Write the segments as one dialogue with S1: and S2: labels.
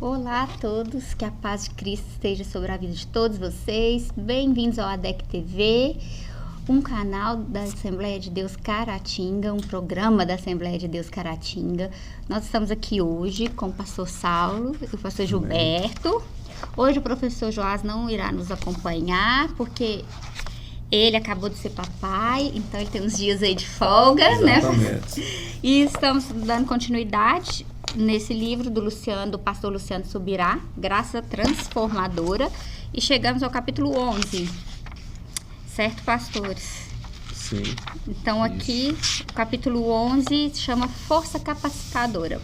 S1: Olá a todos, que a paz de Cristo esteja sobre a vida de todos vocês. Bem-vindos ao ADEC TV, um canal da Assembleia de Deus Caratinga, um programa da Assembleia de Deus Caratinga. Nós estamos aqui hoje com o pastor Saulo e o pastor Gilberto. Hoje o professor Joás não irá nos acompanhar, porque ele acabou de ser papai, então ele tem uns dias aí de folga,
S2: Exatamente.
S1: né? E estamos dando continuidade nesse livro do pastor Luciano Subirá, Graça Transformadora, e chegamos ao capítulo 11, certo, pastores?
S2: Sim.
S1: Então aqui, o capítulo 11 se chama Força Capacitadora.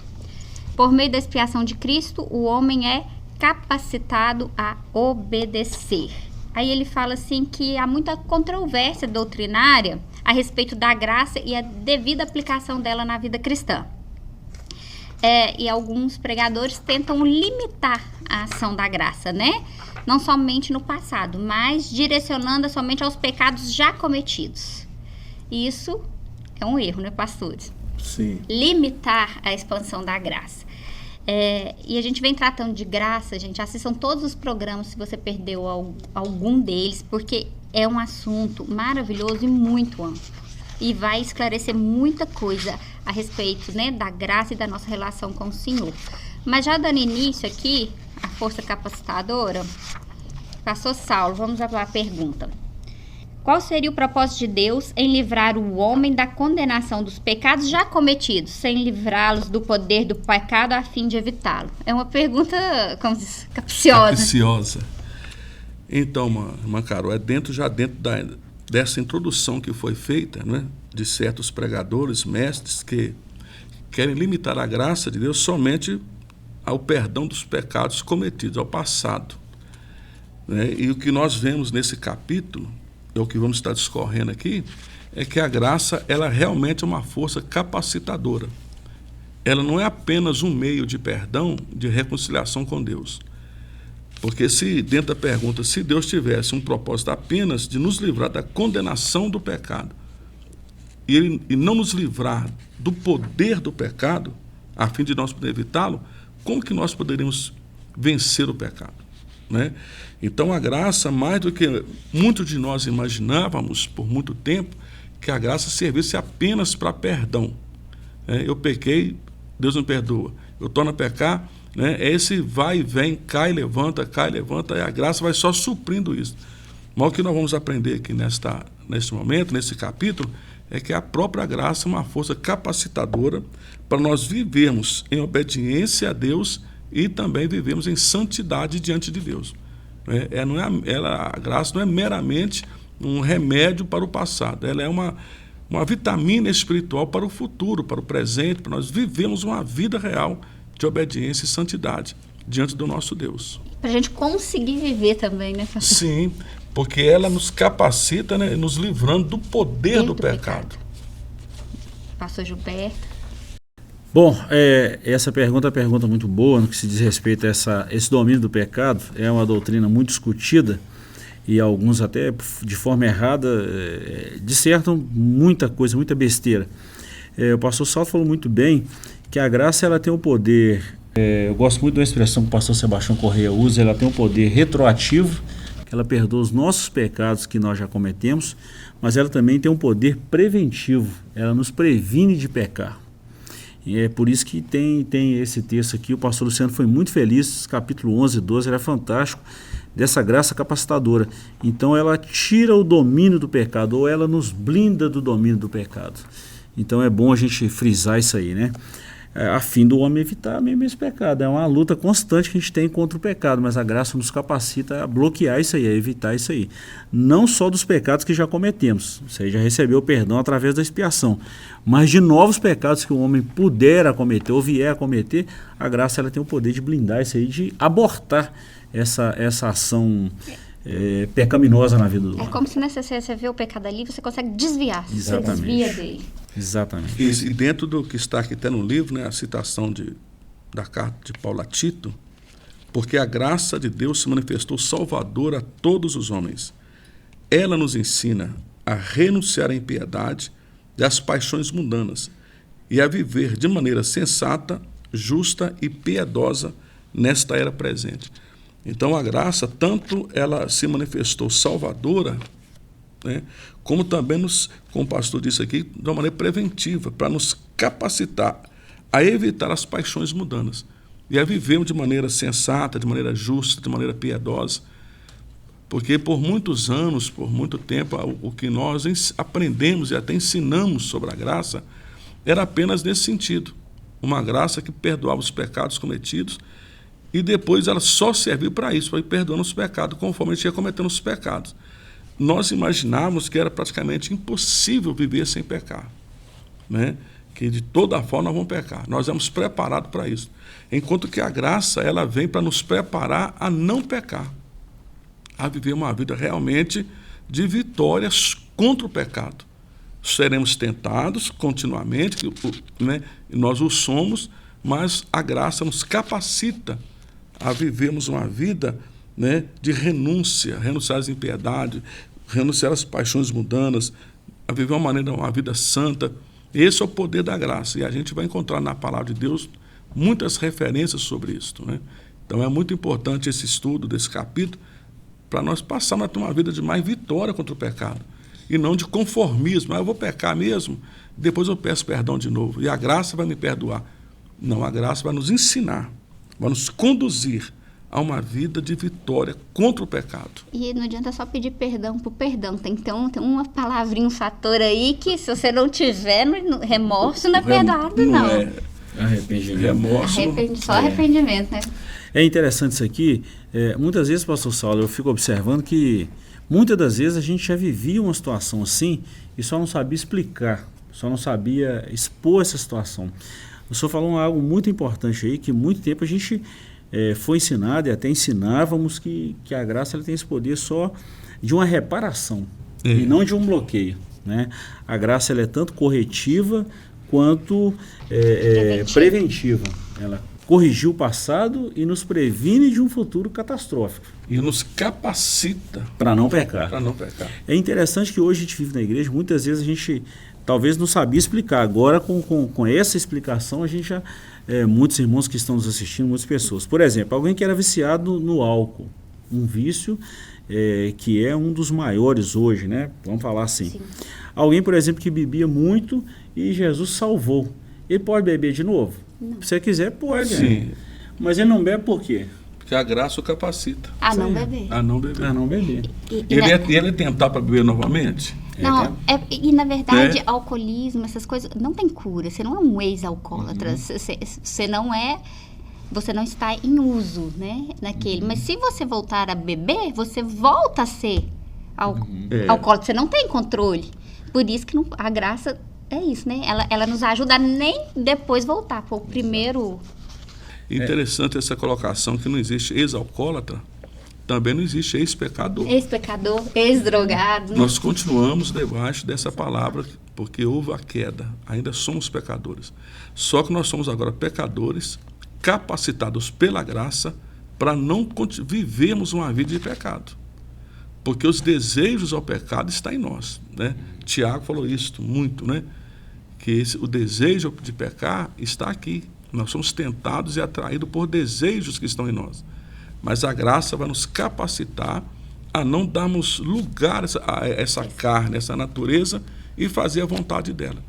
S1: Por meio da expiação de Cristo, o homem é capacitado a obedecer. Aí ele fala assim que há muita controvérsia doutrinária a respeito da graça e a devida aplicação dela na vida cristã. E alguns pregadores tentam limitar a ação da graça, né? Não somente no passado, mas direcionando somente aos pecados já cometidos. Isso é um erro, né, pastores?
S2: Sim.
S1: Limitar a expansão da graça. E a gente vem tratando de graça, gente. Assistam todos os programas se você perdeu algum deles, porque é um assunto maravilhoso e muito amplo. E vai esclarecer muita coisa a respeito, né, da graça e da nossa relação com o Senhor. Mas já dando início aqui, a força capacitadora, pastor Saulo, vamos lá para a pergunta. Qual seria o propósito de Deus em livrar o homem da condenação dos pecados já cometidos, sem livrá-los do poder do pecado a fim de evitá-lo? É uma pergunta, como diz, capciosa.
S2: Capciosa. Então, irmã Carol, dentro dessa introdução que foi feita, né, de certos pregadores, mestres, que querem limitar a graça de Deus somente ao perdão dos pecados cometidos, ao passado. Né? E o que nós vemos nesse capítulo, é o que vamos estar discorrendo aqui, é que a graça, ela realmente é uma força capacitadora. Ela não é apenas um meio de perdão, de reconciliação com Deus. Porque se, dentro da pergunta, se Deus tivesse um propósito apenas de nos livrar da condenação do pecado e não nos livrar do poder do pecado, a fim de nós poder evitá-lo, como que nós poderíamos vencer o pecado? Né? Então a graça, mais do que muitos de nós imaginávamos por muito tempo, que a graça servisse apenas para perdão. Eu pequei, Deus me perdoa. Eu torno a pecar, né? Esse vai e vem, cai, levanta, e a graça vai só suprindo isso. Mas o que nós vamos aprender aqui neste momento, nesse capítulo, é que a própria graça é uma força capacitadora para nós vivermos em obediência a Deus e também vivemos em santidade diante de Deus. A graça não é meramente um remédio para o passado, ela é uma vitamina espiritual para o futuro, para o presente, para nós vivermos uma vida real de obediência e santidade diante do nosso Deus.
S1: Para a gente conseguir viver também, né, pastor?
S2: Sim, porque ela nos capacita, né, nos livrando do poder do pecado.
S1: Pastor Gilberto.
S3: Bom, essa pergunta é uma pergunta muito boa no que se diz respeito a esse domínio do pecado. É uma doutrina muito discutida e alguns até de forma errada dissertam muita coisa, muita besteira. O pastor Saulo falou muito bem que a graça ela tem um poder, eu gosto muito da expressão que o pastor Sebastião Correia usa, ela tem um poder retroativo, que ela perdoa os nossos pecados que nós já cometemos, mas ela também tem um poder preventivo, ela nos previne de pecar. E é por isso que tem esse texto aqui, o pastor Luciano foi muito feliz, capítulo 11 e 12, era fantástico, dessa graça capacitadora. Então ela tira o domínio do pecado, ou ela nos blinda do domínio do pecado. Então é bom a gente frisar isso aí, né? A fim do homem evitar mesmo esse pecado. É uma luta constante que a gente tem contra o pecado, mas a graça nos capacita a bloquear isso aí, a evitar isso aí. Não só dos pecados que já cometemos, você já recebeu o perdão através da expiação, mas de novos pecados que o homem puder acometer ou vier a cometer, a graça ela tem o poder de blindar isso aí, de abortar essa ação pecaminosa na vida do homem.
S1: É como se você vê o pecado ali, você consegue desviar,
S3: Exatamente.
S1: você desvia dele.
S3: Exatamente.
S2: E dentro do que está aqui até no livro, né, a citação da carta de Paulo a Tito, porque a graça de Deus se manifestou salvadora a todos os homens. Ela nos ensina a renunciar à impiedade das paixões mundanas e a viver de maneira sensata, justa e piedosa nesta era presente. Então, a graça, tanto ela se manifestou salvadora, né, como também, como o pastor disse aqui, de uma maneira preventiva, para nos capacitar a evitar as paixões mundanas e a vivermos de maneira sensata, de maneira justa, de maneira piedosa. Porque por muitos anos, por muito tempo, o que nós aprendemos e até ensinamos sobre a graça era apenas nesse sentido. Uma graça que perdoava os pecados cometidos e depois ela só serviu para isso, para ir perdoando os pecados, conforme a gente ia cometendo os pecados. Nós imaginávamos que era praticamente impossível viver sem pecar, né? Que de toda forma nós vamos pecar. Nós éramos preparados para isso. Enquanto que a graça, ela vem para nos preparar a não pecar, a viver uma vida realmente de vitórias contra o pecado. Seremos tentados continuamente, né? E nós o somos, mas a graça nos capacita a vivermos uma vida, né, de renúncia, renunciar às impiedades, renunciar às paixões mundanas, a viver uma vida santa. Esse é o poder da graça, e a gente vai encontrar na palavra de Deus muitas referências sobre isso, né? Então é muito importante esse estudo desse capítulo para nós passarmos a ter uma vida de mais vitória contra o pecado e não de conformismo. Eu vou pecar mesmo, depois eu peço perdão de novo e a graça vai me perdoar. Não, a graça vai nos ensinar, vai nos conduzir a uma vida de vitória contra o pecado.
S1: E não adianta só pedir perdão por perdão. Tem uma palavrinha, um fator aí que se você não tiver remorso, não é perdoado, não.
S2: É
S3: arrependimento.
S2: Remorso.
S1: Só arrependimento, né?
S3: É interessante isso aqui. Muitas vezes, pastor Saulo, eu fico observando que muitas das vezes a gente já vivia uma situação assim e só não sabia explicar, só não sabia expor essa situação. O senhor falou algo muito importante aí, que muito tempo a gente foi ensinado e até ensinávamos que a graça ela tem esse poder só de uma reparação e não de um bloqueio, né? A graça ela é tanto corretiva quanto preventiva. Ela corrigiu o passado e nos previne de um futuro catastrófico.
S2: E nos capacita
S3: para não pecar.
S2: Para não pecar.
S3: É interessante que hoje a gente vive na igreja, muitas vezes a gente talvez não sabia explicar. Agora, com essa explicação, a gente já... muitos irmãos que estão nos assistindo, muitas pessoas. Por exemplo, alguém que era viciado no álcool, um vício que é um dos maiores hoje, né? Vamos falar assim. Sim. Alguém, por exemplo, que bebia muito e Jesus salvou. Ele pode beber de novo? Não. Se você quiser, pode.
S2: Sim.
S3: Né? Mas ele não bebe por quê?
S2: Porque a graça o capacita.
S1: A não beber.
S3: A não beber.
S2: Ele é tentar para beber novamente?
S1: Não, e na verdade, alcoolismo, essas coisas, não tem cura. Você não é um ex-alcoólatra. Você não está em uso, né, naquele. Mas se você voltar a beber, você volta a ser alcoólatra. Você não tem controle. Por isso que a graça é isso, né? Ela nos ajuda a nem depois voltar. Foi o primeiro...
S2: Interessante essa colocação que não existe ex-alcoólatra, também não existe ex-pecador.
S1: Ex-pecador, ex-drogado.
S2: Nós continuamos debaixo dessa palavra, porque houve a queda, ainda somos pecadores. Só que nós somos agora pecadores, capacitados pela graça, para não vivermos uma vida de pecado. Porque os desejos ao pecado estão em nós, né? Tiago falou isso muito, né? Que o desejo de pecar está aqui. Nós somos tentados e atraídos por desejos que estão em nós. Mas a graça vai nos capacitar a não darmos lugar a essa carne, essa natureza, e fazer a vontade dela.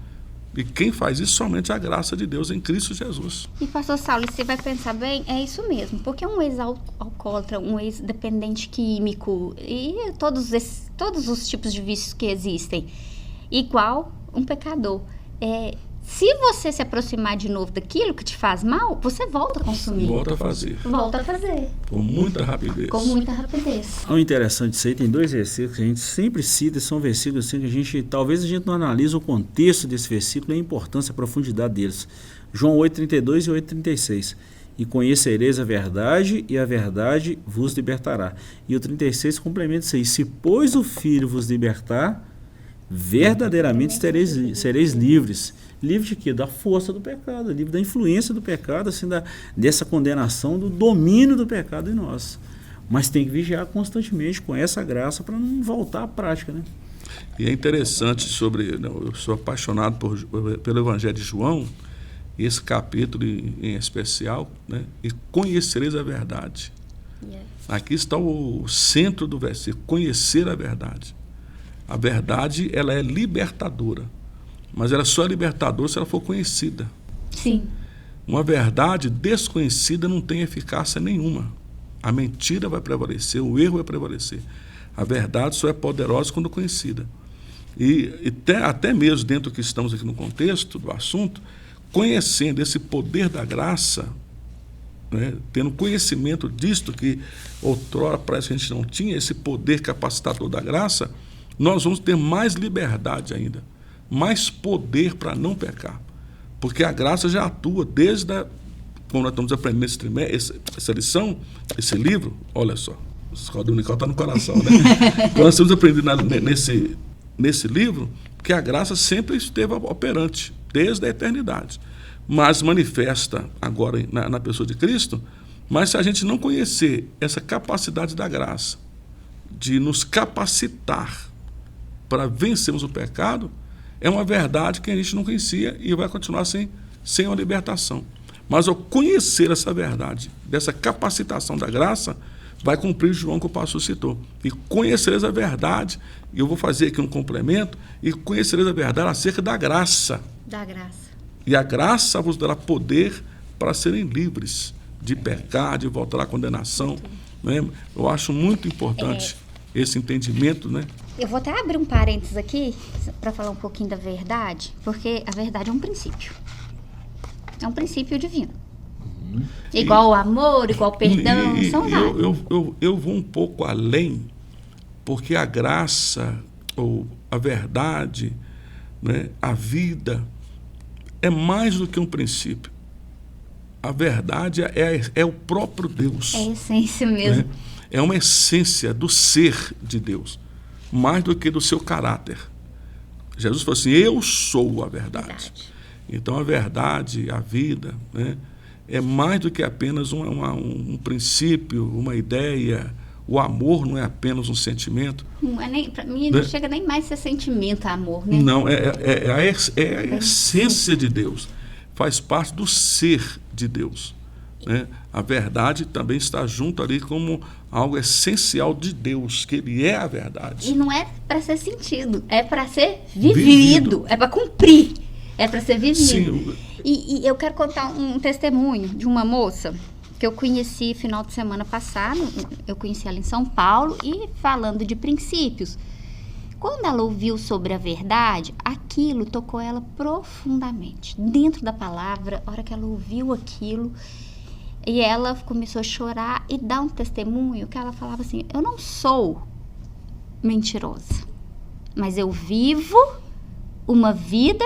S2: E quem faz isso somente a graça de Deus em Cristo Jesus.
S1: E pastor Saulo, você vai pensar bem, é isso mesmo. Porque um ex-alcoólatra, um ex-dependente químico e todos os tipos de vícios que existem, igual um pecador. Se você se aproximar de novo daquilo que te faz mal, você volta a consumir.
S2: Volta a fazer. Com muita rapidez.
S3: O interessante disso aí, tem 2 versículos que a gente sempre cita, são versículos assim que talvez a gente não analise o contexto desse versículo e a importância, a profundidade deles. João 8,32 e 8,36. E conhecereis a verdade, e a verdade vos libertará. E o 36 complementa isso aí. Se, pois, o Filho vos libertar, verdadeiramente sereis livres. Livre de quê? Da força do pecado, livre da influência do pecado, assim, dessa condenação, do domínio do pecado em nós. Mas tem que vigiar constantemente com essa graça para não voltar à prática, né?
S2: E é interessante eu sou apaixonado pelo Evangelho de João, esse capítulo em especial, né? E conhecereis a verdade.
S1: Yes.
S2: Aqui está o centro do versículo, conhecer a verdade. A verdade, ela é libertadora, mas ela só é libertadora se ela for conhecida.
S1: Sim.
S2: Uma verdade desconhecida não tem eficácia nenhuma. A mentira vai prevalecer, o erro vai prevalecer. A verdade só é poderosa quando conhecida. E até mesmo dentro do que estamos aqui no contexto do assunto, conhecendo esse poder da graça, né, tendo conhecimento disto que outrora parece que a gente não tinha, esse poder capacitador da graça, nós vamos ter mais liberdade ainda, mais poder para não pecar. Porque a graça já atua desde quando nós estamos aprendendo essa lição, esse livro, olha só, o escola dominical está no coração, né? Quando nós estamos aprendendo nesse livro, que a graça sempre esteve operante, desde a eternidade, mas manifesta agora na pessoa de Cristo. Mas se a gente não conhecer essa capacidade da graça, de nos capacitar para vencermos o pecado, é uma verdade que a gente não conhecia e vai continuar sem uma libertação. Mas ao conhecer essa verdade, dessa capacitação da graça, vai cumprir João que o pastor citou. E conhecereis a verdade, e eu vou fazer aqui um complemento, e conhecereis a verdade acerca da graça.
S1: Da graça.
S2: E a graça vos dará poder para serem livres de pecar, de voltar à condenação. Né? Eu acho muito importante esse entendimento, né?
S1: Eu vou até abrir um parênteses aqui para falar um pouquinho da verdade, porque a verdade é um princípio. É um princípio divino. Igual o amor, igual o perdão, são vários.
S2: Eu vou um pouco além, porque a graça, ou a verdade, né, a vida, é mais do que um princípio. A verdade é o próprio Deus.
S1: É a essência mesmo.
S2: Né? É uma essência do ser de Deus, mais do que do seu caráter. Jesus falou assim, eu sou a verdade. Então a verdade, a vida, né, é mais do que apenas um princípio, uma ideia. O amor não é apenas um sentimento.
S1: Para mim não chega nem mais a ser sentimento, amor. Né?
S2: Não, é a essência de Deus. Faz parte do ser de Deus. Né? A verdade também está junto ali como algo essencial de Deus, que Ele é a verdade.
S1: E não é para ser sentido, é para ser vivido. É para cumprir, é para ser vivido.
S2: Sim.
S1: E eu quero contar um testemunho de uma moça que eu conheci final de semana passado. Eu conheci ela em São Paulo e falando de princípios. Quando ela ouviu sobre a verdade, aquilo tocou ela profundamente. Dentro da palavra, a hora que ela ouviu aquilo, e ela começou a chorar e dar um testemunho que ela falava assim, eu não sou mentirosa, mas eu vivo uma vida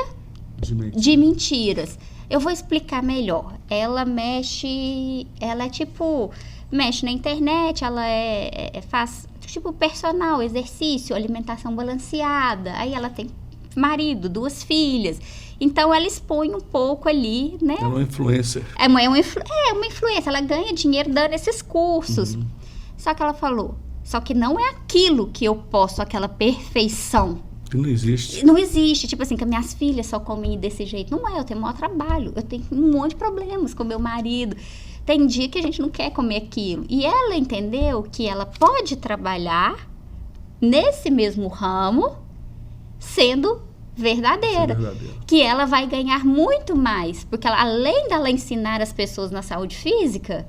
S1: de mentiras. Eu vou explicar melhor. Ela mexe na internet, ela faz tipo personal, exercício, alimentação balanceada. Aí ela tem marido, 2 filhas. Então ela expõe um pouco ali, né?
S2: É uma influencer.
S1: É uma influência, ela ganha dinheiro dando esses cursos.
S2: Uhum.
S1: Só que ela falou, só que não é aquilo que eu posso, aquela perfeição.
S2: Que não existe.
S1: Não existe, tipo assim, que as minhas filhas só comem desse jeito. Não é, eu tenho o maior trabalho, eu tenho um monte de problemas com meu marido. Tem dia que a gente não quer comer aquilo. E ela entendeu que ela pode trabalhar nesse mesmo ramo sendo verdadeira. Que ela vai ganhar muito mais. Porque ela, além dela ensinar as pessoas na saúde física,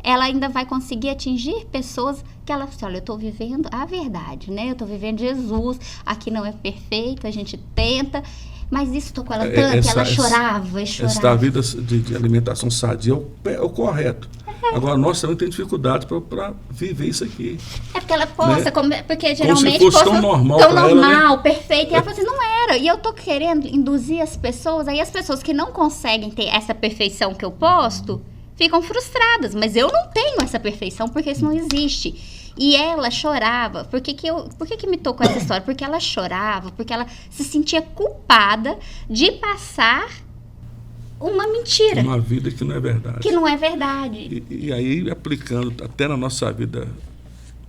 S1: ela ainda vai conseguir atingir pessoas que ela fala, olha, eu estou vivendo a verdade, né? Eu estou vivendo Jesus, aqui não é perfeito, a gente tenta, mas isso tocou ela tanto que ela chorava e chorava.
S2: Essa vida de alimentação sadia é o correto. Agora, nós também temos dificuldade para viver isso aqui.
S1: É porque ela posta,
S2: né?
S1: Porque geralmente
S2: como se fosse tão normal,
S1: ela, né? Perfeito. E ela fala assim, não era. E eu tô querendo induzir as pessoas, aí as pessoas que não conseguem ter essa perfeição que eu posto, ficam frustradas. Mas eu não tenho essa perfeição, porque isso não existe. E ela chorava. Por que me tocou essa história? Porque ela chorava, porque ela se sentia culpada de passar uma mentira.
S2: Uma vida que não é verdade.
S1: Que não é verdade.
S2: E aí, aplicando até na nossa vida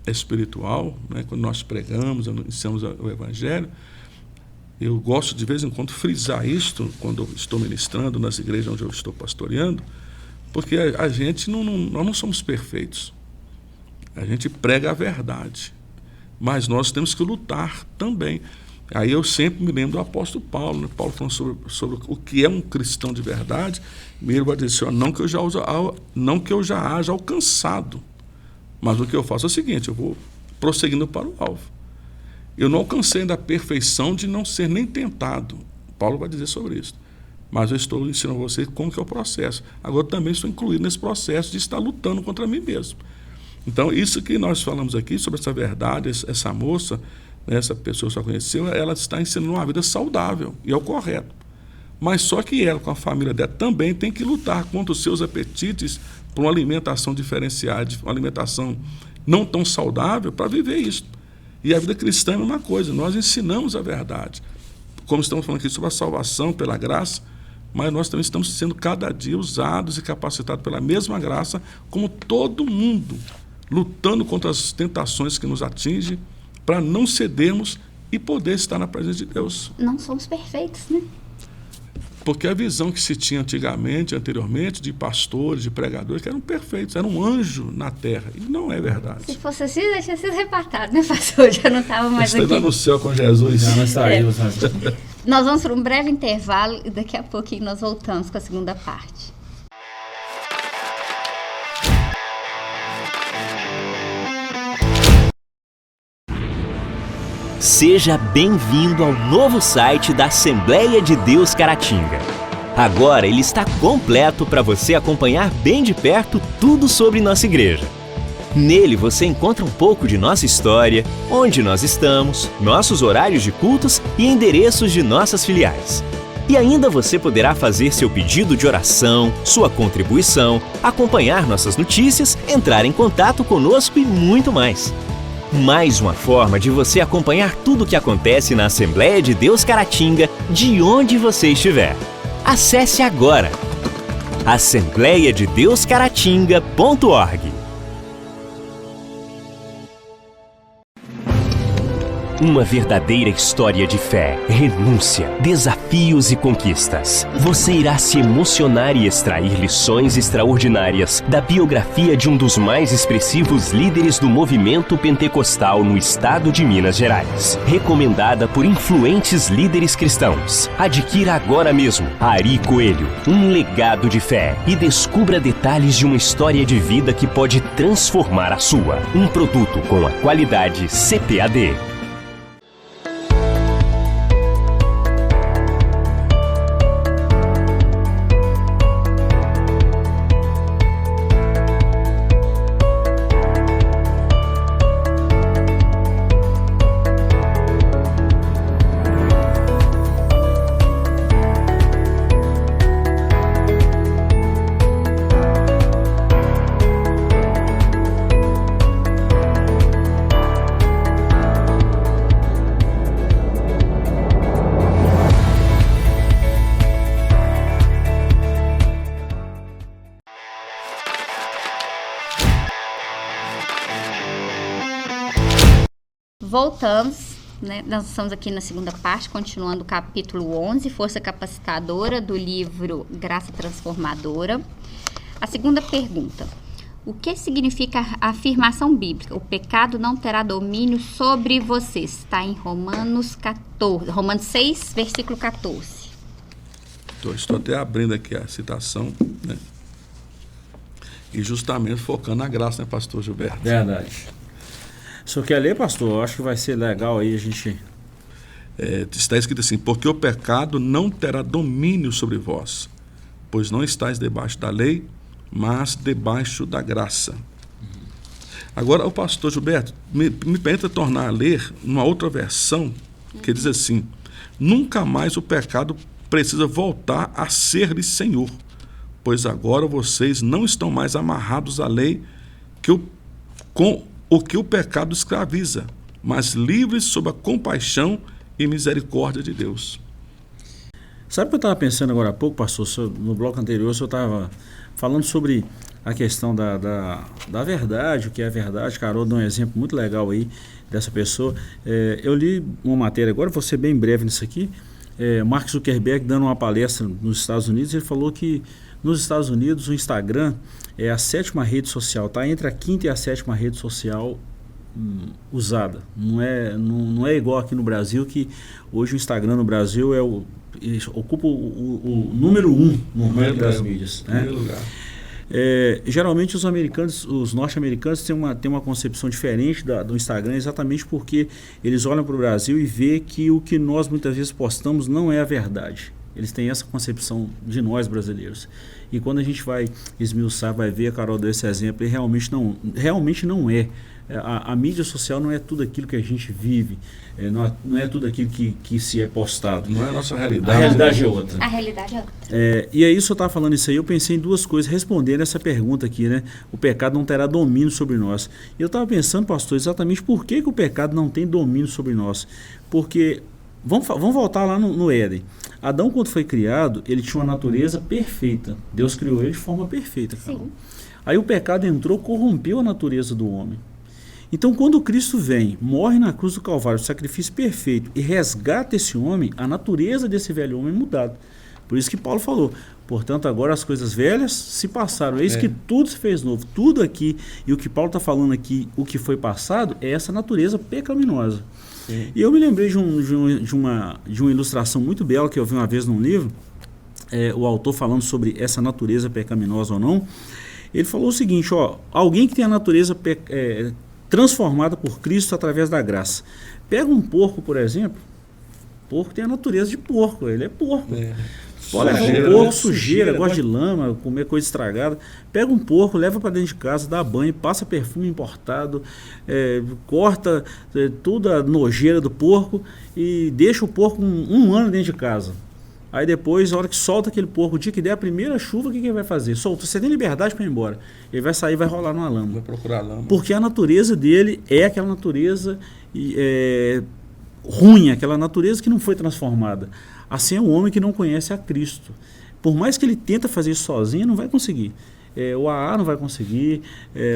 S2: espiritual, né, quando nós pregamos, anunciamos o Evangelho, Eu gosto de vez em quando frisar isto quando eu estou ministrando nas igrejas onde eu estou pastoreando, porque a gente nós não somos perfeitos. A gente prega a verdade, mas nós temos que lutar também. Aí eu sempre me lembro do apóstolo Paulo, né? Paulo falando sobre o que é um cristão de verdade. Ele vai dizer assim, não que eu já haja alcançado, mas o que eu faço é o seguinte, eu vou prosseguindo para o alvo. Eu não alcancei ainda a perfeição de não ser nem tentado. Paulo vai dizer sobre isso. Mas eu estou ensinando a vocês como que é o processo. Agora eu também estou incluído nesse processo de estar lutando contra mim mesmo. Então, isso que nós falamos aqui sobre essa verdade, essa moça, né, essa pessoa que só conheceu, ela está ensinando uma vida saudável, e é o correto. Mas só que ela, com a família dela, também tem que lutar contra os seus apetites por uma alimentação diferenciada, uma alimentação não tão saudável, para viver isso. E a vida cristã é a mesma coisa, nós ensinamos a verdade. Como estamos falando aqui sobre a salvação pela graça, mas nós também estamos sendo cada dia usados e capacitados pela mesma graça, como todo mundo, lutando contra as tentações que nos atingem, para não cedermos e poder estar na presença de Deus.
S1: Não somos perfeitos, né?
S2: Porque a visão que se tinha anteriormente, de pastores, de pregadores, que eram perfeitos, era um anjo na terra. E não é verdade.
S1: Se fosse assim, já tinha sido repartado, né, pastor? Já não estava mais aqui.
S2: Você está no céu com Jesus.
S3: Já não saímos.
S1: Nós vamos para um breve intervalo e daqui a pouquinho nós voltamos com a segunda parte.
S4: Seja bem-vindo ao novo site da Assembleia de Deus Caratinga. Agora ele está completo para você acompanhar bem de perto tudo sobre nossa igreja. Nele você encontra um pouco de nossa história, onde nós estamos, nossos horários de cultos e endereços de nossas filiais. E ainda você poderá fazer seu pedido de oração, sua contribuição, acompanhar nossas notícias, entrar em contato conosco e muito mais. Mais uma forma de você acompanhar tudo o que acontece na Assembleia de Deus Caratinga, de onde você estiver. Acesse agora assembleiadedeuscaratinga.org. Uma verdadeira história de fé, renúncia, desafios e conquistas. Você irá se emocionar e extrair lições extraordinárias da biografia de um dos mais expressivos líderes do movimento pentecostal no estado de Minas Gerais. Recomendada por influentes líderes cristãos. Adquira agora mesmo Ari Coelho, um legado de fé, e descubra detalhes de uma história de vida que pode transformar a sua. Um produto com a qualidade CPAD.
S1: Voltamos, né? Nós estamos aqui na segunda parte, continuando o capítulo 11, Força Capacitadora, do livro Graça Transformadora. A segunda pergunta: o que significa a afirmação bíblica? O pecado não terá domínio sobre vocês. Está em Romanos 6, versículo 14.
S2: Estou até abrindo aqui a citação, né? E justamente focando na graça, né, pastor Gilberto?
S3: Verdade. O senhor quer ler, pastor? Eu acho que vai ser legal aí a gente...
S2: Está escrito assim: porque o pecado não terá domínio sobre vós, pois não estáis debaixo da lei, mas debaixo da graça. Agora, o pastor Gilberto me permita tornar a ler uma outra versão, que diz assim: nunca mais o pecado precisa voltar a ser-lhe senhor, pois agora vocês não estão mais amarrados à lei com o que o pecado escraviza, mas livres sob a compaixão e misericórdia de Deus.
S3: Sabe o que eu estava pensando agora há pouco, pastor? No bloco anterior, o senhor estava falando sobre a questão da verdade, o que é a verdade. Carol dá um exemplo muito legal aí dessa pessoa. Eu li uma matéria agora, vou ser bem breve nisso aqui. Mark Zuckerberg dando uma palestra nos Estados Unidos, ele falou que nos Estados Unidos o Instagram é a 7ª rede social, está entre a 5ª e a 7ª rede social usada. Não é igual aqui no Brasil, que hoje o Instagram no Brasil ocupa o número 1 no ranking das mídias. Né? Geralmente os norte-americanos têm uma concepção diferente do Instagram, exatamente porque eles olham para o Brasil e vê que o que nós muitas vezes postamos não é a verdade. Eles têm essa concepção de nós brasileiros. E quando a gente vai esmiuçar, vai ver, a Carol deu esse exemplo, e realmente não é. A mídia social não é tudo aquilo que a gente vive, não é tudo aquilo que se é postado.
S2: Não é a nossa realidade.
S3: A realidade é outra.
S1: A realidade é outra.
S3: E aí, se eu estava falando isso aí, eu pensei em duas coisas, respondendo essa pergunta aqui, né? O pecado não terá domínio sobre nós. E eu estava pensando, pastor, exatamente por que o pecado não tem domínio sobre nós. Porque, vamos voltar lá no Éden. Adão, quando foi criado, ele tinha uma natureza perfeita. Deus criou ele de forma perfeita. Sim. Aí o pecado entrou, corrompeu a natureza do homem. Então, quando Cristo vem, morre na cruz do Calvário, sacrifício perfeito, e resgata esse homem, a natureza desse velho homem é mudada. Por isso que Paulo falou, portanto, agora as coisas velhas se passaram. Eis que tudo se fez novo. Tudo aqui, e o que Paulo está falando aqui, o que foi passado, é essa natureza pecaminosa. Sim. E eu me lembrei de uma ilustração muito bela que eu vi uma vez num livro, o autor falando sobre essa natureza pecaminosa ou não. Ele falou o seguinte, alguém que tem a natureza transformada por Cristo através da graça. Pega um porco, por exemplo. O porco tem a natureza de porco, ele é porco. Pode levar um porco, sujeira, gosta de lama, comer coisa estragada. Pega um porco, leva para dentro de casa, dá banho, passa perfume importado, corta toda a nojeira do porco e deixa o porco um ano dentro de casa. Aí depois, a hora que solta aquele porco, o dia que der a primeira chuva, o que ele vai fazer? Solta, você tem liberdade para ir embora. Ele vai sair e vai rolar numa lama.
S2: Vai procurar lama.
S3: Porque a natureza dele é aquela natureza ruim, aquela natureza que não foi transformada. Assim é um homem que não conhece a Cristo. Por mais que ele tenta fazer isso sozinho, não vai conseguir. O AA não vai conseguir,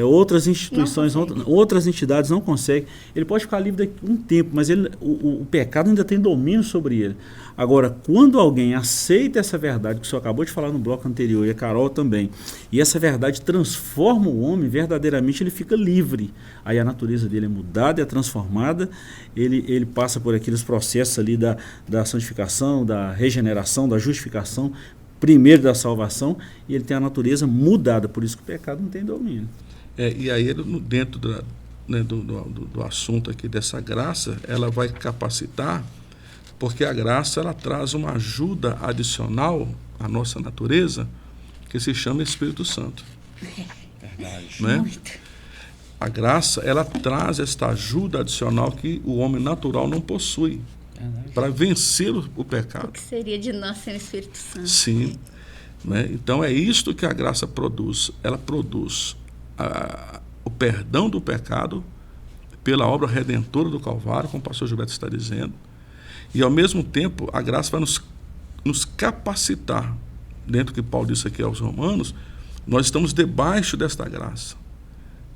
S3: outras instituições, outras entidades não conseguem. Ele pode ficar livre daqui um tempo, mas o pecado ainda tem domínio sobre ele. Agora, quando alguém aceita essa verdade, que o senhor acabou de falar no bloco anterior, e a Carol também, e essa verdade transforma o homem, verdadeiramente ele fica livre. Aí a natureza dele é mudada, é transformada, ele passa por aqueles processos ali da santificação, da regeneração, da justificação, primeiro da salvação, e ele tem a natureza mudada, por isso que o pecado não tem domínio.
S2: E aí, dentro do assunto aqui dessa graça, ela vai capacitar, porque a graça ela traz uma ajuda adicional à nossa natureza, que se chama Espírito Santo.
S3: Verdade.
S2: Né?
S1: Muito.
S2: A graça, ela traz esta ajuda adicional que o homem natural não possui. Para vencer o pecado.
S1: O que seria de nós sem o Espírito Santo?
S2: Sim. Né? Então é isto que a graça produz. Ela produz o perdão do pecado pela obra redentora do Calvário, como o pastor Gilberto está dizendo. E ao mesmo tempo a graça vai nos capacitar. Dentro do que Paulo disse aqui aos Romanos, nós estamos debaixo desta graça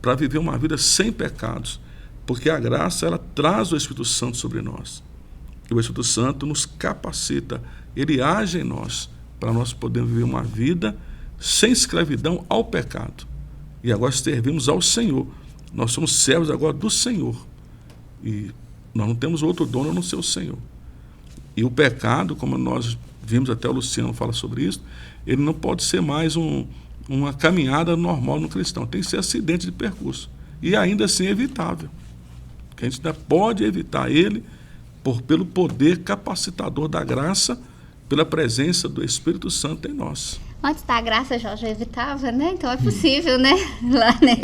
S2: para viver uma vida sem pecados. Porque a graça ela traz o Espírito Santo sobre nós. E o Espírito Santo nos capacita, ele age em nós, para nós podermos viver uma vida sem escravidão ao pecado. E agora servimos ao Senhor. Nós somos servos agora do Senhor. E nós não temos outro dono a não ser o Senhor. E o pecado, como nós vimos, até o Luciano fala sobre isso, ele não pode ser mais uma caminhada normal no cristão. Tem que ser acidente de percurso. E ainda assim é evitável. Que a gente ainda pode evitar ele pelo poder capacitador da graça, pela presença do Espírito Santo em nós.
S1: Antes da graça, Jorge, é evitável, né? Então é possível, né? Lá, né?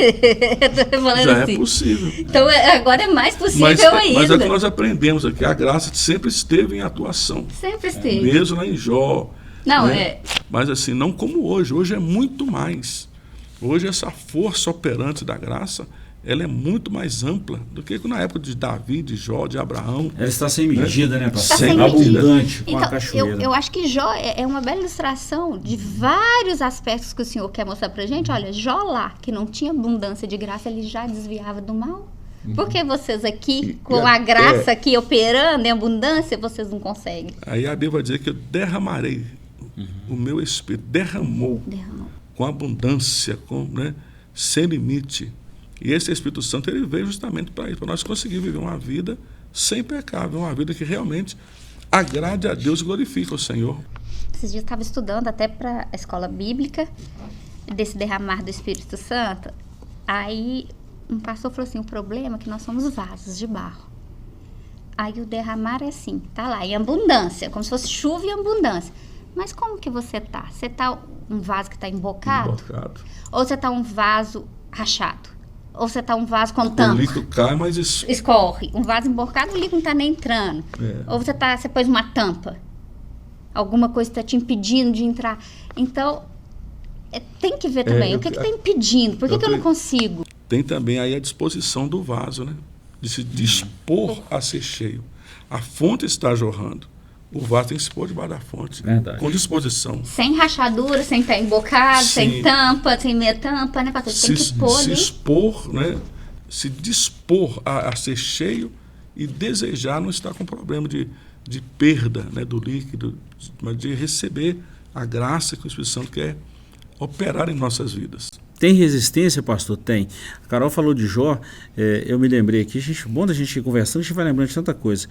S1: Eu tô falando
S2: já
S1: assim.
S2: É possível.
S1: Então agora é mais possível ainda.
S2: Mas é o que nós aprendemos aqui, a graça sempre esteve em atuação.
S1: Sempre esteve.
S2: Mesmo lá em Jó.
S1: Não,
S2: né? Mas assim, não como hoje. Hoje é muito mais. Hoje essa força operante da graça, ela é muito mais ampla do que na época de Davi, de Jó, de Abraão.
S3: Ela está sem medida, né, pastor?
S1: Está sem
S3: abundante, com a
S1: Então,
S3: cachoeira.
S1: eu acho que Jó é uma bela ilustração de vários aspectos que o Senhor quer mostrar pra gente. Olha, Jó lá, que não tinha abundância de graça, ele já desviava do mal. Por que vocês aqui, com a graça aqui operando em abundância, vocês não conseguem?
S2: Aí a Bíblia vai dizer que eu derramarei o meu Espírito, derramou com abundância, sem limite. E esse Espírito Santo, ele veio justamente para isso, para nós conseguir viver uma vida sem pecado, uma vida que realmente agrade a Deus e glorifique o Senhor.
S1: Esses dias eu estava estudando até para a escola bíblica, desse derramar do Espírito Santo. Aí um pastor falou assim, o problema é que nós somos vasos de barro. Aí o derramar é assim, tá lá, em abundância, como se fosse chuva e abundância. Mas como que você tá? Você tá um vaso que está embocado? Ou você tá um vaso rachado? Ou você tá um vaso com tampa?
S2: O líquido cai, mas
S1: escorre. Um vaso emborcado, o líquido não está nem entrando. Ou você pôs uma tampa. Alguma coisa está te impedindo de entrar. Então, tem que ver também. O que está impedindo? Por que eu não consigo?
S2: Tem também aí a disposição do vaso, né? De se dispor a ser cheio. A fonte está jorrando. O vaso tem que se pôr debaixo da fonte.
S3: Verdade.
S2: Com disposição.
S1: Sem rachadura, sem estar embocado, sem tampa, sem meia tampa, né, pastor? Tem que pôr
S2: se expor, né? Se dispor a ser cheio e desejar não estar com problema de perda, né, do líquido, mas de receber a graça que o Espírito Santo quer operar em nossas vidas.
S3: Tem resistência, pastor? Tem. A Carol falou de Jó, eu me lembrei aqui, bom da gente ir conversando, a gente vai lembrando de tanta coisa.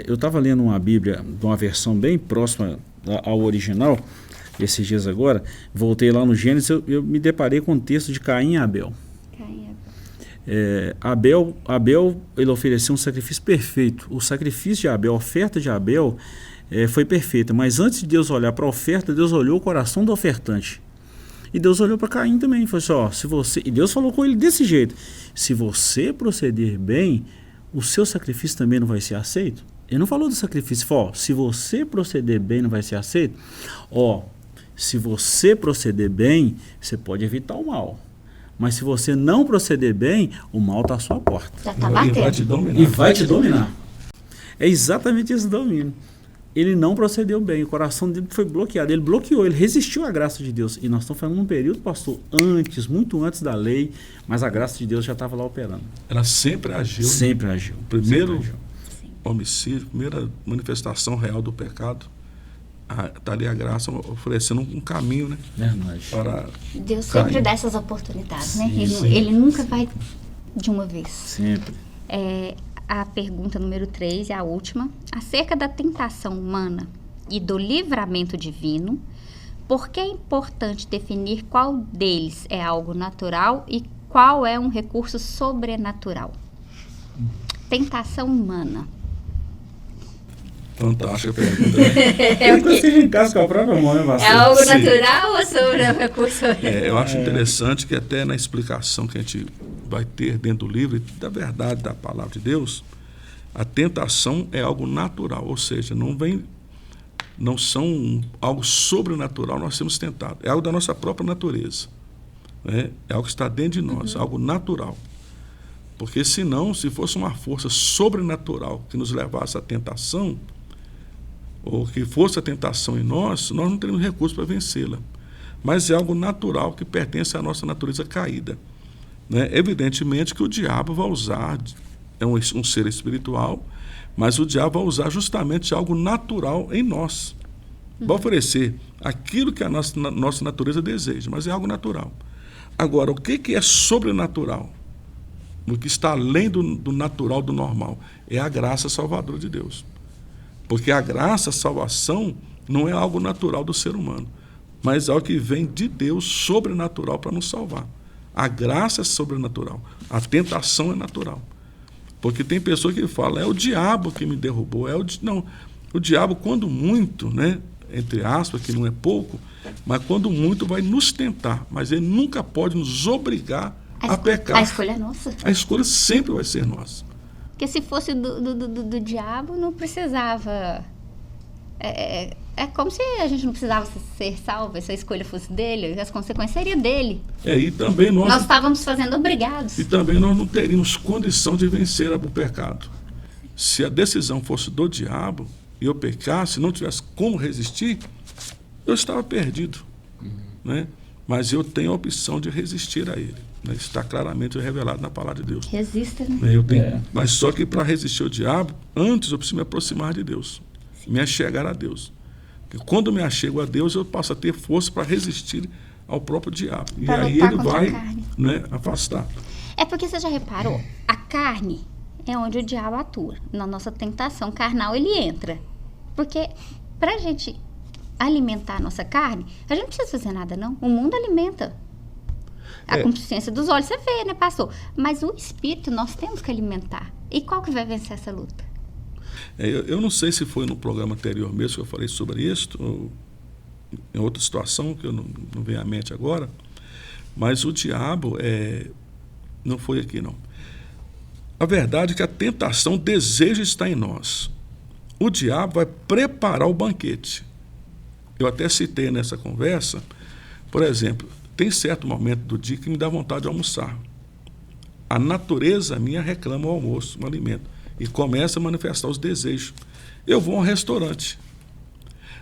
S3: Eu estava lendo uma Bíblia, de uma versão bem próxima ao original, esses dias agora, voltei lá no Gênesis, eu me deparei com o texto de Caim e Abel. Abel, ele ofereceu um sacrifício perfeito. O sacrifício de Abel, a oferta de Abel foi perfeita, mas antes de Deus olhar para a oferta, Deus olhou o coração do ofertante. E Deus olhou para Caim também, falou assim, ó, se você, e Deus falou com ele desse jeito, se você proceder bem, o seu sacrifício também não vai ser aceito. Ele não falou do sacrifício, falou, ó, se você proceder bem, não vai ser aceito. Ó, se você proceder bem, você pode evitar o mal. Mas se você não proceder bem, o mal está à sua porta.
S1: Já está batendo.
S3: E vai te dominar. É exatamente esse domínio. Ele não procedeu bem, o coração dele foi bloqueado, ele bloqueou, ele resistiu à graça de Deus. E nós estamos falando de um período, pastor, muito antes da lei, mas a graça de Deus já estava lá operando.
S2: Ela sempre agiu.
S3: Sempre agiu.
S2: Primeiro homicídio, primeira manifestação real do pecado, está ali a graça oferecendo um caminho, né?
S3: Verdade.
S2: Para
S1: Deus sempre dá essas oportunidades, né? Ele nunca vai de uma vez.
S3: Sempre.
S1: A pergunta número 3 é a última. Acerca da tentação humana e do livramento divino, por que é importante definir qual deles é algo natural e qual é um recurso sobrenatural? Tentação humana.
S2: Fantástica pergunta.
S1: É algo natural ou sobre um recurso?
S2: Eu acho interessante que até na explicação que a gente vai ter dentro do livro, da verdade da palavra de Deus, a tentação é algo natural, ou seja, não são algo sobrenatural, nós temos tentado, é algo da nossa própria natureza, né? É algo que está dentro de nós, algo natural. Porque senão, se fosse uma força sobrenatural que nos levasse à tentação, ou que fosse a tentação em nós não teríamos recurso para vencê-la. Mas é algo natural que pertence à nossa natureza caída, né? Evidentemente que o diabo vai usar, é um ser espiritual, mas o diabo vai usar justamente algo natural em nós. Vai oferecer aquilo que a nossa natureza deseja, mas é algo natural. Agora, o que é sobrenatural? O que está além do natural, do normal, é a graça salvadora de Deus. Porque a graça, a salvação, não é algo natural do ser humano, mas é algo que vem de Deus, sobrenatural, para nos salvar. A graça é sobrenatural, a tentação é natural. Porque tem pessoas que falam, é o diabo que me derrubou. Não, o diabo, quando muito, né, entre aspas, que não é pouco, mas quando muito vai nos tentar, mas ele nunca pode nos obrigar a pecar.
S1: A escolha é nossa.
S2: A escolha sempre vai ser nossa.
S1: Porque se fosse do diabo, não precisava É como se a gente não precisava ser salvo, se a escolha fosse dele, as consequências seriam dele.
S2: E também
S1: nós estávamos fazendo obrigados.
S2: E também nós não teríamos condição de vencer o pecado. Se a decisão fosse do diabo e eu pecasse, não tivesse como resistir, eu estava perdido. Né? Mas eu tenho a opção de resistir a ele. Né? Está claramente revelado na palavra de Deus.
S1: Resista, né?
S2: Eu tenho, mas só que para resistir ao diabo, antes eu preciso me aproximar de Deus. Sim. Me achegar a Deus. Porque quando me achego a Deus, eu passo a ter força para resistir ao próprio diabo. E aí ele vai, né, afastar.
S1: É porque você já reparou, a carne é onde o diabo atua. Na nossa tentação carnal ele entra. Porque para a gente alimentar a nossa carne, a gente não precisa fazer nada, não. O mundo alimenta. A consciência dos olhos, você vê, né, pastor? Mas o espírito nós temos que alimentar. E qual que vai vencer essa luta?
S2: Eu não sei se foi no programa anterior mesmo que eu falei sobre isso, ou em outra situação que eu não venho à mente agora, mas o diabo não foi aqui, não. A verdade é que a tentação, o desejo está em nós. O diabo vai preparar o banquete. Eu até citei nessa conversa, por exemplo, tem certo momento do dia que me dá vontade de almoçar. A natureza minha reclama o almoço, o alimento, e começa a manifestar os desejos. Eu vou a um restaurante.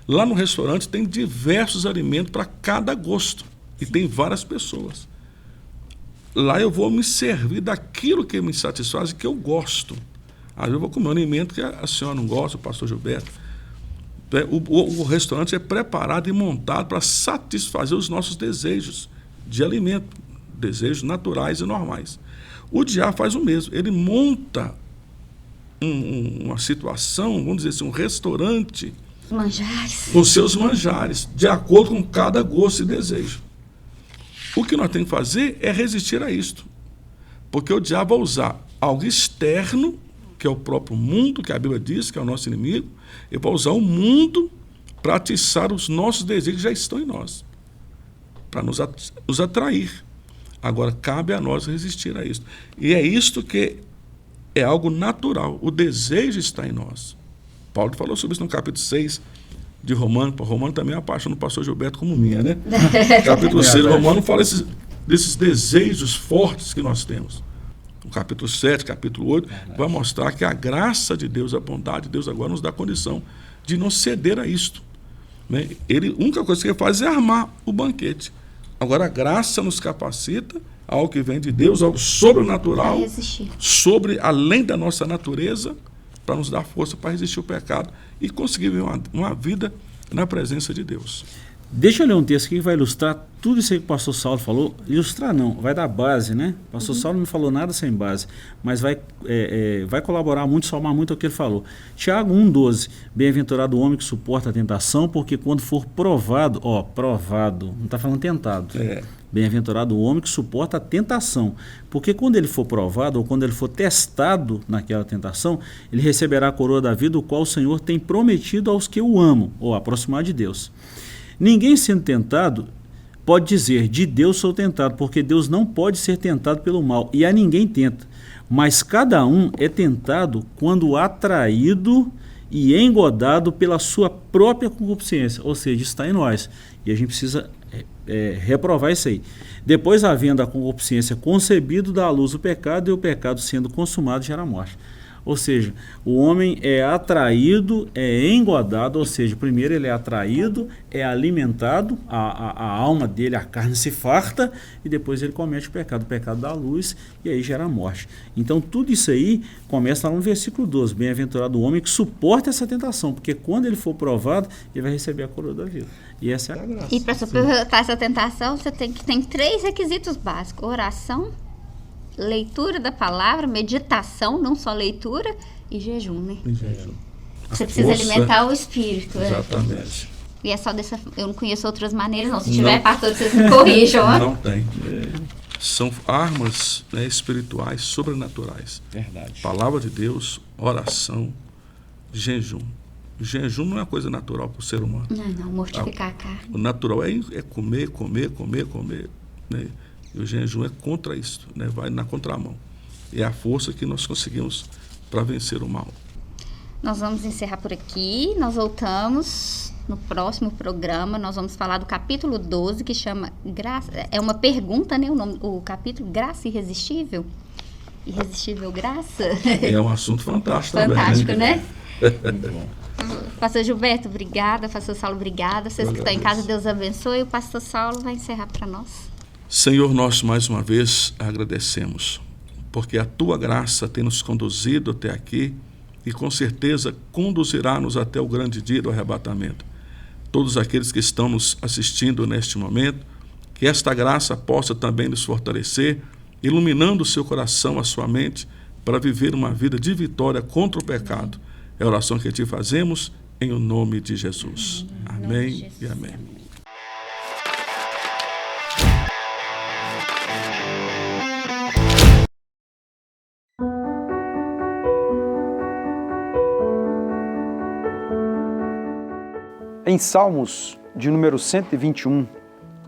S2: Lá no restaurante tem diversos alimentos para cada gosto, e tem várias pessoas. Lá eu vou me servir daquilo que me satisfaz e que eu gosto. Às vezes eu vou comer um alimento que a senhora não gosta, o pastor Gilberto. O restaurante é preparado e montado para satisfazer os nossos desejos de alimento, desejos naturais e normais. O diabo faz o mesmo, ele monta uma situação, vamos dizer assim, um restaurante
S1: manjares,
S2: com seus manjares, de acordo com cada gosto e desejo. O que nós temos que fazer é resistir a isto, porque o diabo vai usar algo externo, que é o próprio mundo, que a Bíblia diz que é o nosso inimigo. Ele vai usar o mundo para atiçar os nossos desejos que já estão em nós, para nos atrair. Agora, cabe a nós resistir a isso. E é isto que é algo natural. O desejo está em nós. Paulo falou sobre isso no capítulo 6 de Romano. Romano também é a paixão do pastor Gilberto como minha, né? Capítulo 6 de Romano fala desses desejos fortes que nós temos. No capítulo 7, capítulo 8, vai mostrar que a graça de Deus, a bondade de Deus agora nos dá condição de não ceder a isto. Né? A única coisa que ele faz é armar o banquete. Agora a graça nos capacita a algo que vem de Deus, algo sobrenatural, além da nossa natureza, para nos dar força para resistir ao pecado e conseguir viver uma vida na presença de Deus.
S3: Deixa eu ler um texto aqui que vai ilustrar tudo isso aí que o pastor Saulo falou. Ilustrar não, vai dar base, né? O pastor Saulo não falou nada sem base, mas vai colaborar muito, somar muito ao que ele falou. Tiago 1,12, bem-aventurado o homem que suporta a tentação, porque quando for provado, não está falando tentado. Bem-aventurado o homem que suporta a tentação, porque quando ele for provado, ou quando ele for testado naquela tentação, ele receberá a coroa da vida, o qual o Senhor tem prometido aos que o amam, ou aproximar de Deus. Ninguém sendo tentado pode dizer, de Deus sou tentado, porque Deus não pode ser tentado pelo mal, e a ninguém tenta. Mas cada um é tentado quando atraído e engodado pela sua própria concupiscência, ou seja, está em nós. E a gente precisa reprovar isso aí. Depois, havendo a concupiscência concebido, dá à luz o pecado, e o pecado sendo consumado gera morte. Ou seja, o homem é atraído, é engodado, ou seja, primeiro ele é atraído, é alimentado, a alma dele, a carne se farta, e depois ele comete o pecado dá luz, e aí gera a morte. Então tudo isso aí começa lá no versículo 12, bem-aventurado o homem que suporta essa tentação, porque quando ele for provado, ele vai receber a coroa da vida. E essa é a graça.
S1: E para suportar essa tentação, você tem 3 requisitos básicos: oração, leitura da palavra, meditação, não só leitura, e jejum, né? Você precisa alimentar o espírito.
S2: Exatamente.
S1: E é só dessa... Eu não conheço outras maneiras, não. Se tiver, pastor, vocês me corrijam.
S2: Não tem. São armas, né, espirituais, sobrenaturais.
S3: Verdade.
S2: Palavra de Deus, oração, jejum. Jejum não é uma coisa natural para o ser humano.
S1: Não, mortificar a carne.
S2: O natural é comer, né? E o jejum é contra isso, né? Vai na contramão. É a força que nós conseguimos para vencer o mal.
S1: Nós vamos encerrar por aqui. Nós voltamos No próximo programa, nós vamos falar do capítulo 12, que chama Graça. É uma pergunta, né? O capítulo Graça Irresistível. Irresistível Graça.
S2: É um assunto fantástico.
S1: Fantástico,
S2: também,
S1: né?
S3: Muito bom.
S1: Pastor Gilberto, obrigada. Pastor Saulo, obrigada. Vocês que estão em casa, Deus abençoe. O pastor Saulo vai encerrar para nós.
S2: Senhor, nós mais uma vez agradecemos, porque a tua graça tem nos conduzido até aqui e com certeza conduzirá-nos até o grande dia do arrebatamento. Todos aqueles que estão nos assistindo neste momento, que esta graça possa também nos fortalecer, iluminando o seu coração, a sua mente, para viver uma vida de vitória contra o pecado. É a oração que te fazemos em o nome de Jesus. Amém e amém.
S5: Em Salmos de número 121,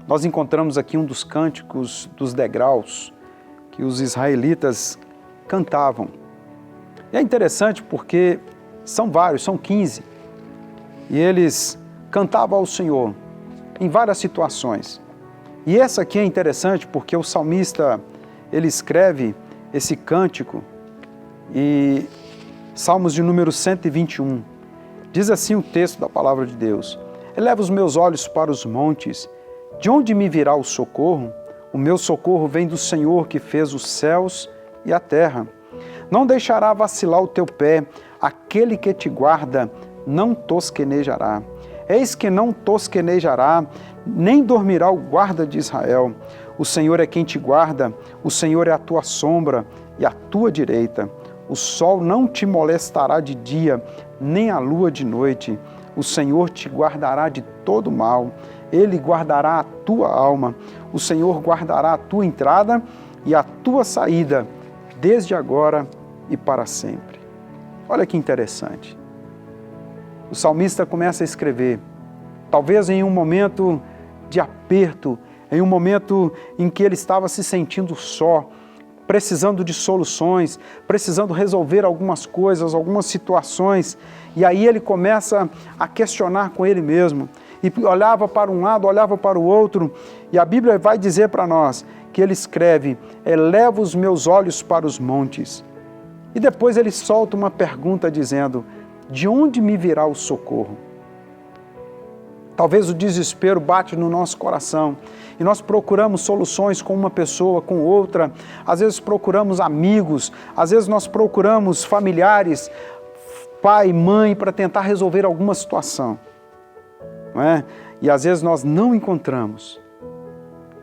S5: nós encontramos aqui um dos cânticos dos degraus que os israelitas cantavam. E é interessante porque são vários, são 15, e eles cantavam ao Senhor em várias situações. E essa aqui é interessante porque o salmista, ele escreve esse cântico, e Salmos de número 121, diz assim o texto da palavra de Deus: eleva os meus olhos para os montes, de onde me virá o socorro? O meu socorro vem do Senhor que fez os céus e a terra. Não deixará vacilar o teu pé, aquele que te guarda não tosquenejará. Eis que não tosquenejará, nem dormirá o guarda de Israel. O Senhor é quem te guarda, o Senhor é a tua sombra e a tua direita. O sol não te molestará de dia, nem a lua de noite. O Senhor te guardará de todo mal. Ele guardará a tua alma. O Senhor guardará a tua entrada e a tua saída, desde agora e para sempre. Olha que interessante. O salmista começa a escrever, talvez em um momento de aperto, em um momento em que ele estava se sentindo só, precisando de soluções, precisando resolver algumas coisas, algumas situações, e aí ele começa a questionar com ele mesmo, e olhava para um lado, olhava para o outro, e a Bíblia vai dizer para nós que ele escreve: eleva os meus olhos para os montes. E depois ele solta uma pergunta dizendo: de onde me virá o socorro? Talvez o desespero bate no nosso coração e nós procuramos soluções com uma pessoa, com outra. Às vezes procuramos amigos, às vezes nós procuramos familiares, pai, mãe, para tentar resolver alguma situação. Não é? E às vezes nós não encontramos.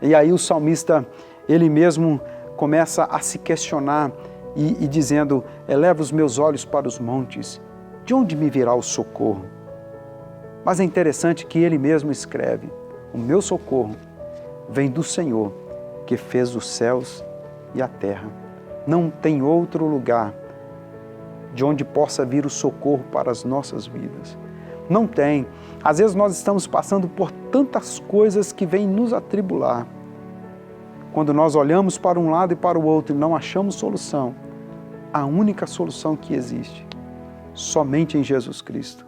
S5: E aí o salmista, ele mesmo começa a se questionar e dizendo: eleva os meus olhos para os montes, de onde me virá o socorro? Mas é interessante que ele mesmo escreve: o meu socorro vem do Senhor, que fez os céus e a terra. Não tem outro lugar de onde possa vir o socorro para as nossas vidas. Não tem. Às vezes nós estamos passando por tantas coisas que vêm nos atribular. Quando nós olhamos para um lado e para o outro e não achamos solução, a única solução que existe, somente em Jesus Cristo,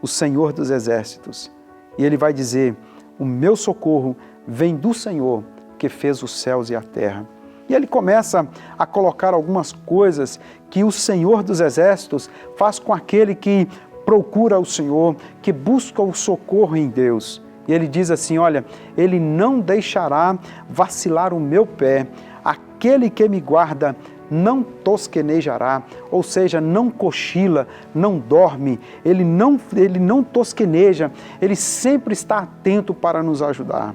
S5: o Senhor dos Exércitos. E Ele vai dizer: o meu socorro vem do Senhor, que fez os céus e a terra. E Ele começa a colocar algumas coisas que o Senhor dos Exércitos faz com aquele que procura o Senhor, que busca o socorro em Deus. E Ele diz assim: olha, Ele não deixará vacilar o meu pé, aquele que me guarda não tosquenejará, ou seja, não cochila, não dorme, ele não tosqueneja, ele sempre está atento para nos ajudar.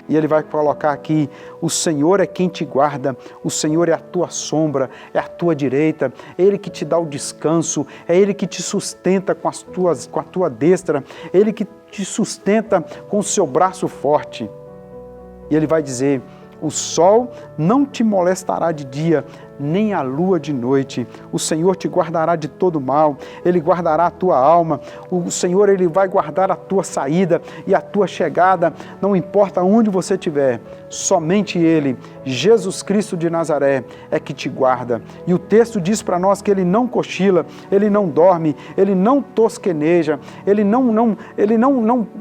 S5: E ele vai colocar aqui: o Senhor é quem te guarda, o Senhor é a tua sombra, é a tua direita, é Ele que te dá o descanso, é Ele que te sustenta com a tua destra, é Ele que te sustenta com o seu braço forte. E ele vai dizer: o sol não te molestará de dia, nem a lua de noite. O Senhor te guardará de todo mal, Ele guardará a tua alma. O Senhor, Ele vai guardar a tua saída e a tua chegada, não importa onde você estiver. Somente Ele, Jesus Cristo de Nazaré, é que te guarda. E o texto diz para nós que Ele não cochila, Ele não dorme, Ele não tosqueneja, Ele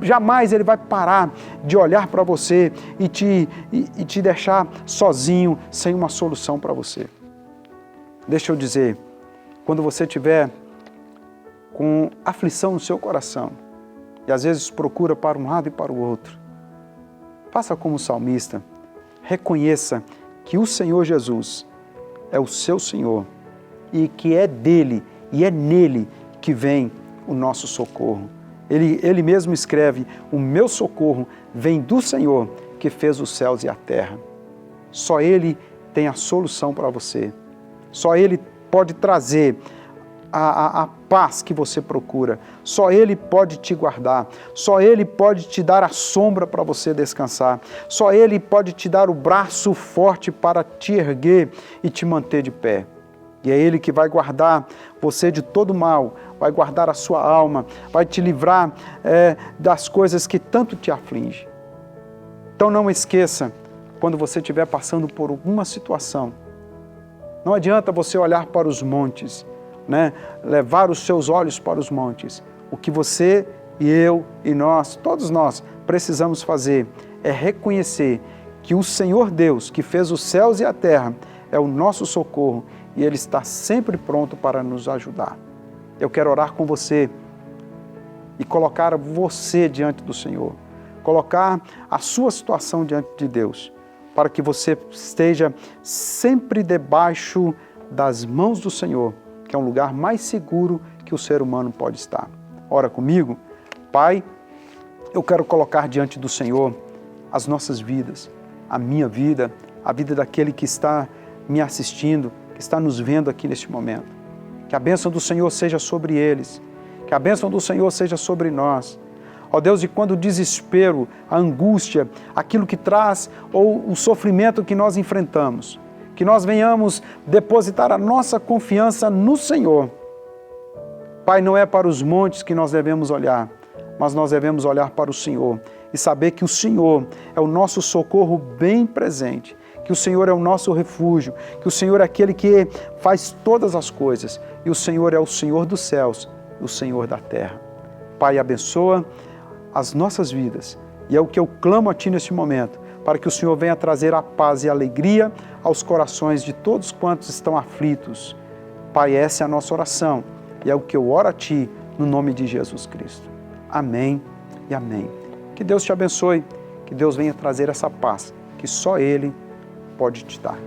S5: jamais Ele vai parar de olhar para você e te deixar sozinho, sem uma solução para você. Deixa eu dizer, quando você estiver com aflição no seu coração, e às vezes procura para um lado e para o outro, faça como o salmista, reconheça que o Senhor Jesus é o seu Senhor e que é dele e é nele que vem o nosso socorro. Ele mesmo escreve, o meu socorro vem do Senhor que fez os céus e a terra. Só Ele tem a solução para você. Só Ele pode trazer a paz que você procura. Só Ele pode te guardar. Só Ele pode te dar a sombra para você descansar. Só Ele pode te dar o braço forte para te erguer e te manter de pé. E é Ele que vai guardar você de todo mal, vai guardar a sua alma, vai te livrar das coisas que tanto te afligem. Então não esqueça, quando você estiver passando por alguma situação, não adianta você olhar para os montes, né? Levar os seus olhos para os montes. O que você e eu e nós, todos nós, precisamos fazer é reconhecer que o Senhor Deus, que fez os céus e a terra, é o nosso socorro e Ele está sempre pronto para nos ajudar. Eu quero orar com você e colocar você diante do Senhor, colocar a sua situação diante de Deus, para que você esteja sempre debaixo das mãos do Senhor, que é um lugar mais seguro que o ser humano pode estar. Ora comigo. Pai, eu quero colocar diante do Senhor as nossas vidas, a minha vida, a vida daquele que está me assistindo, que está nos vendo aqui neste momento. Que a bênção do Senhor seja sobre eles, que a bênção do Senhor seja sobre nós. Ó Deus, e quando o desespero, a angústia, aquilo que traz, ou o sofrimento que nós enfrentamos, que nós venhamos depositar a nossa confiança no Senhor. Pai, não é para os montes que nós devemos olhar, mas nós devemos olhar para o Senhor e saber que o Senhor é o nosso socorro bem presente, que o Senhor é o nosso refúgio, que o Senhor é aquele que faz todas as coisas e o Senhor é o Senhor dos céus, o Senhor da terra. Pai, abençoa as nossas vidas e é o que eu clamo a Ti neste momento, para que o Senhor venha trazer a paz e a alegria aos corações de todos quantos estão aflitos. Pai, essa é a nossa oração e é o que eu oro a Ti no nome de Jesus Cristo. Amém e amém. Que Deus te abençoe, que Deus venha trazer essa paz que só Ele pode te dar.